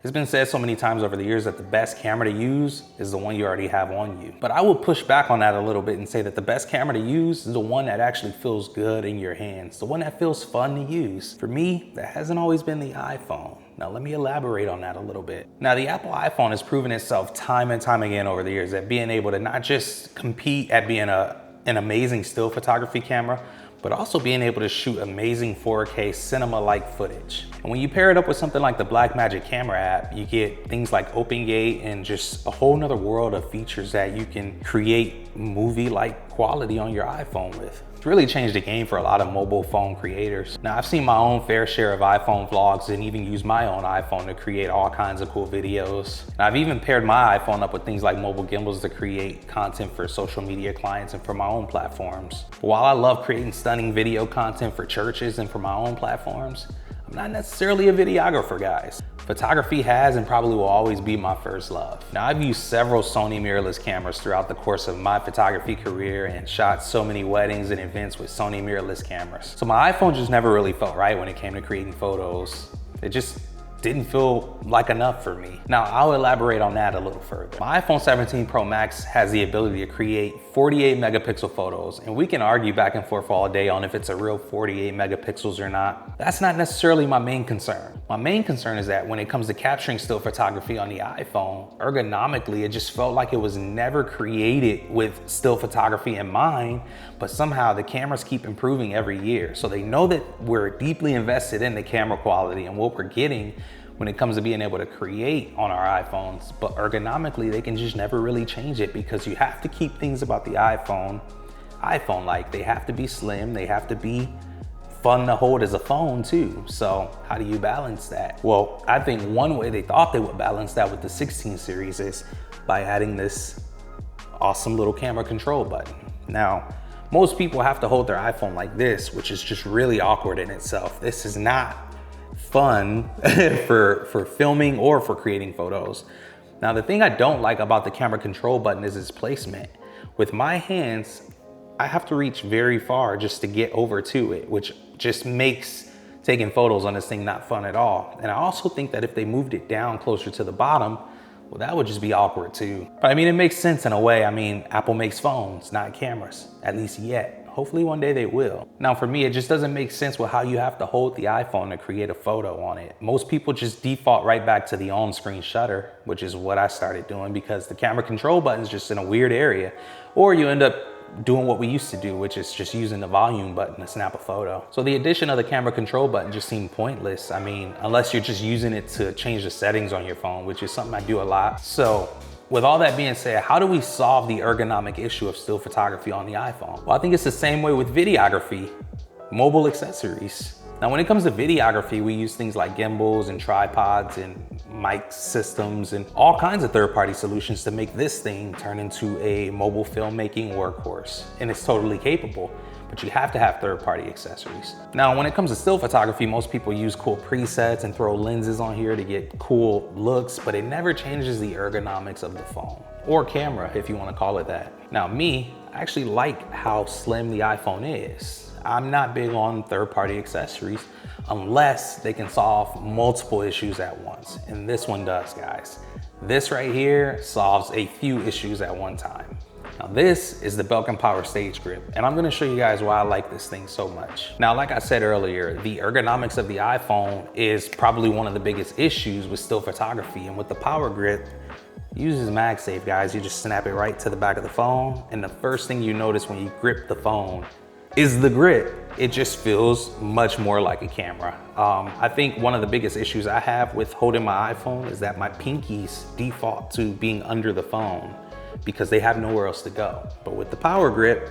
It's been said so many times over the years that the best camera to use is the one you already have on you. But I will push back on that a little bit and say that the best camera to use is the one that actually feels good in your hands, the one that feels fun to use. For me, that hasn't always been the iPhone. Now let me elaborate on that a little bit. Now the Apple iPhone has proven itself time and time again over the years at being able to not just compete at being an amazing still photography camera, but also being able to shoot amazing 4K cinema-like footage. And when you pair it up with something like the Blackmagic camera app, you get things like OpenGate and just a whole nother world of features that you can create movie-like quality on your iPhone with. It's really changed the game for a lot of mobile phone creators. Now, I've seen my own fair share of iPhone vlogs and even used my own iPhone to create all kinds of cool videos. And I've even paired my iPhone up with things like mobile gimbals to create content for social media clients and for my own platforms. But while I love creating stunning video content for churches and for my own platforms, I'm not necessarily a videographer, guys. Photography has and probably will always be my first love. Now, I've used several Sony mirrorless cameras throughout the course of my photography career and shot so many weddings and events with Sony mirrorless cameras. So my iPhone just never really felt right when it came to creating photos. It just didn't feel like enough for me. Now, I'll elaborate on that a little further. My iPhone 17 Pro Max has the ability to create 48 megapixel photos, and we can argue back and forth all day on if it's a real 48 megapixels or not. That's not necessarily my main concern. My main concern is that when it comes to capturing still photography on the iPhone, ergonomically, it just felt like it was never created with still photography in mind, but somehow the cameras keep improving every year. So they know that we're deeply invested in the camera quality and what we're getting when it comes to being able to create on our iPhones, but ergonomically, they can just never really change it because you have to keep things about the iPhone-like. They have to be slim, they have to be fun to hold as a phone too. So how do you balance that? Well, I think one way they thought they would balance that with the 16 series is by adding this awesome little camera control button. Now, most people have to hold their iPhone like this, which is just really awkward in itself. This is not fun for filming or for creating photos. Now, the thing I don't like about the camera control button is its placement. With my hands, I have to reach very far just to get over to it, which just makes taking photos on this thing not fun at all. And I also think that if they moved it down closer to the bottom, well, that would just be awkward too. But I mean, it makes sense in a way. I mean, Apple makes phones, not cameras, at least yet. Hopefully one day they will. Now for me, it just doesn't make sense with how you have to hold the iPhone to create a photo on it. Most people just default right back to the on-screen shutter, which is what I started doing because the camera control button's just in a weird area. Or you end up doing what we used to do, which is just using the volume button to snap a photo. So the addition of the camera control button just seemed pointless. I mean, unless you're just using it to change the settings on your phone, which is something I do a lot. So with all that being said, how do we solve the ergonomic issue of still photography on the iPhone? Well, I think it's the same way with videography, mobile accessories. Now, when it comes to videography, we use things like gimbals and tripods and mic systems and all kinds of third-party solutions to make this thing turn into a mobile filmmaking workhorse. And it's totally capable, but you have to have third-party accessories. Now, when it comes to still photography, most people use cool presets and throw lenses on here to get cool looks, but it never changes the ergonomics of the phone or camera, if you want to call it that. Now, me, I actually like how slim the iPhone is. I'm not big on third-party accessories unless they can solve multiple issues at once. And this one does, guys. This right here solves a few issues at one time. Now this is the Belkin Power Stage Grip, and I'm gonna show you guys why I like this thing so much. Now, like I said earlier, the ergonomics of the iPhone is probably one of the biggest issues with still photography, and with the Power Grip, it uses MagSafe, guys. You just snap it right to the back of the phone, and the first thing you notice when you grip the phone is the grip. It just feels much more like a camera. I think one of the biggest issues I have with holding my iPhone is that my pinkies default to being under the phone because they have nowhere else to go. But with the Power Grip,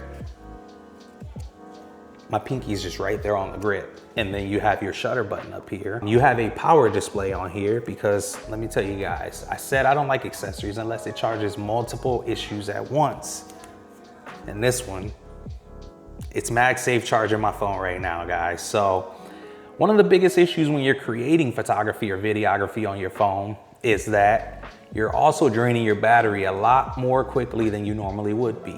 my pinky is just right there on the grip. And then you have your shutter button up here. You have a power display on here because let me tell you guys, I said I don't like accessories unless it charges multiple issues at once. And this one, it's MagSafe charging my phone right now, guys. So one of the biggest issues when you're creating photography or videography on your phone is that you're also draining your battery a lot more quickly than you normally would be.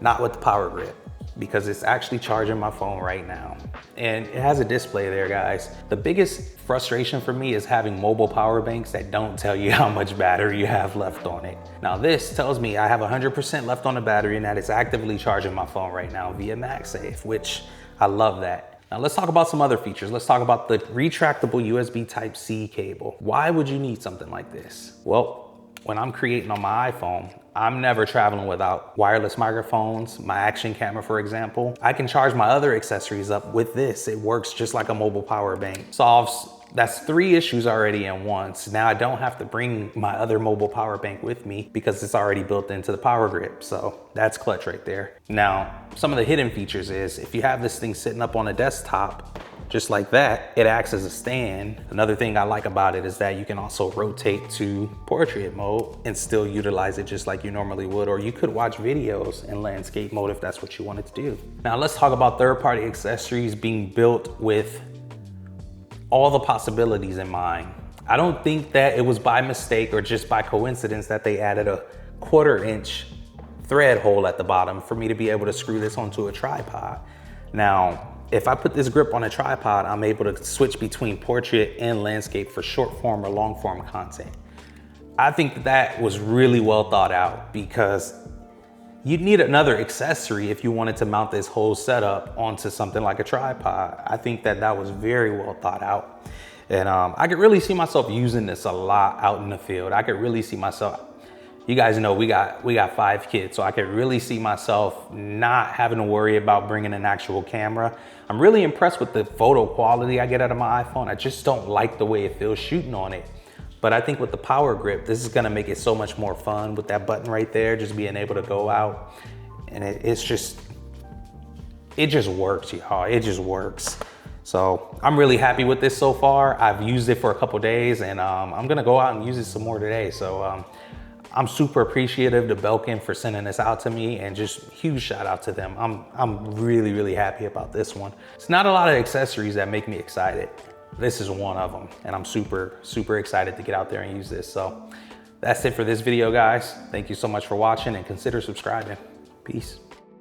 Not with the Power Grip, because it's actually charging my phone right now. and it has a display there, guys. The biggest frustration for me is having mobile power banks that don't tell you how much battery you have left on it. Now this tells me I have 100% left on the battery and that it's actively charging my phone right now via MagSafe, which I love that. Now let's talk about some other features. Let's talk about the retractable USB Type-C cable. Why would you need something like this? Well, when I'm creating on my iPhone, I'm never traveling without wireless microphones, my action camera, for example. I can charge my other accessories up with this. It works just like a mobile power bank. That's 3 issues already in one. So now I don't have to bring my other mobile power bank with me because it's already built into the power grip. So that's clutch right there. Now, some of the hidden features is if you have this thing sitting up on a desktop, just like that, it acts as a stand. Another thing I like about it is that you can also rotate to portrait mode and still utilize it just like you normally would, or you could watch videos in landscape mode if that's what you wanted to do. Now let's talk about third-party accessories being built with all the possibilities in mind. I don't think that it was by mistake or just by coincidence that they added a 1/4 inch thread hole at the bottom for me to be able to screw this onto a tripod. Now, if I put this grip on a tripod, I'm able to switch between portrait and landscape for short form or long form content. I think that was really well thought out because you'd need another accessory if you wanted to mount this whole setup onto something like a tripod. I think that that was very well thought out. And I could really see myself using this a lot out in the field. I could really see myself, you guys know we got 5 kids, so I could really see myself not having to worry about bringing an actual camera. I'm really impressed with the photo quality I get out of my iPhone. I just don't like the way it feels shooting on it. But I think with the power grip, this is gonna make it so much more fun with that button right there, just being able to go out. And it just works, y'all, it just works. So I'm really happy with this so far. I've used it for a couple days and I'm gonna go out and use it some more today. So I'm super appreciative to Belkin for sending this out to me, and just huge shout out to them. I'm really, really happy about this one. It's not a lot of accessories that make me excited. This is one of them, and I'm super, super excited to get out there and use this. So that's it for this video, guys. Thank you so much for watching, and consider subscribing. Peace.